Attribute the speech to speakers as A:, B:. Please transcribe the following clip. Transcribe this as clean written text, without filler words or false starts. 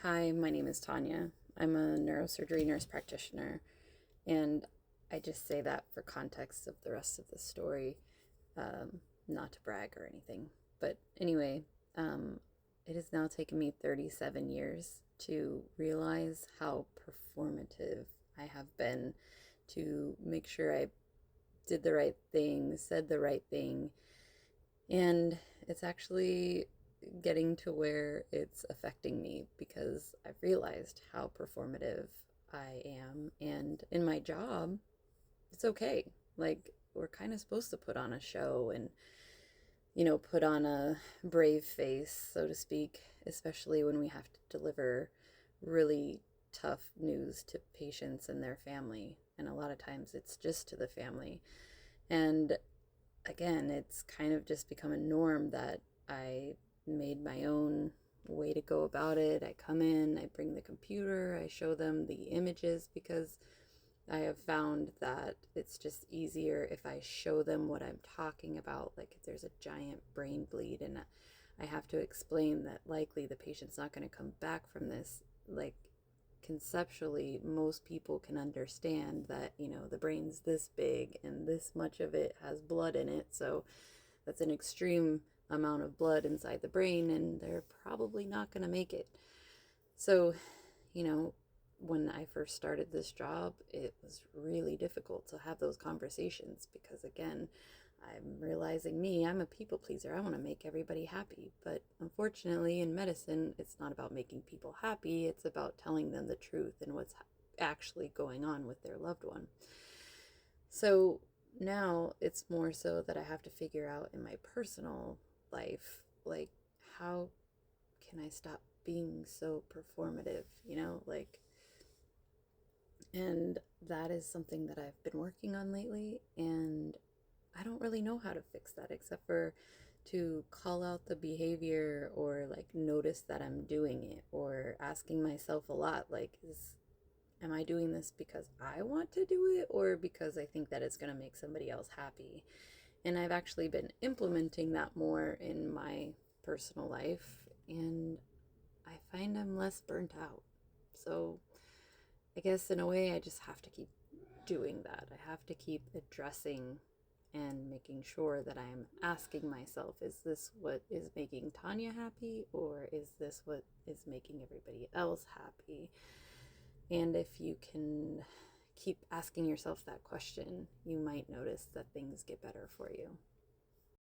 A: Hi, my name is Tanya. I'm a neurosurgery nurse practitioner, and I just say that for context of the rest of the story, not to brag or anything. But anyway, um, it has now taken me 37 years to realize how performative I have been to make sure I did the right thing, said the right thing, and it's actually getting to where it's affecting me because I've realized how performative I am. And in my job, it's okay. Like, we're kind of supposed to put on a show and, put on a brave face, so to speak, especially when we have to deliver really tough news to patients and their family. And a lot of times it's just to the family. And again, it's kind of just become a norm that I made my own way to go about it. I come in, I bring the computer, I show them the images because I have found that it's just easier if I show them what I'm talking about. Like if there's a giant brain bleed and I have to explain that likely the patient's not going to come back from this, like conceptually most people can understand that the brain's this big and this much of it has blood in it, so that's an extreme amount of blood inside the brain and they're probably not going to make it. So you know when I first started this job, it was really difficult to have those conversations because, again, I'm realizing I'm a people pleaser. I want to make everybody happy. But unfortunately, in medicine, it's not about making people happy, it's about telling them the truth and what's actually going on with their loved one. So now it's more so that I have to figure out in my personal life, like, how can I stop being so performative, and that is something that I've been working on lately, and I don't really know how to fix that except for to call out the behavior or like notice that I'm doing it or asking myself a lot like, is am I doing this because I want to do it or because I think that it's going to make somebody else happy? And I've actually been implementing that more in my personal life, and I find I'm less burnt out. So I guess in a way, I just have to keep doing that. I have to keep addressing and making sure that I'm asking myself, is this what is making Tanya happy, or is this what is making everybody else happy? And if you can keep asking yourself that question, you might notice that things get better for you.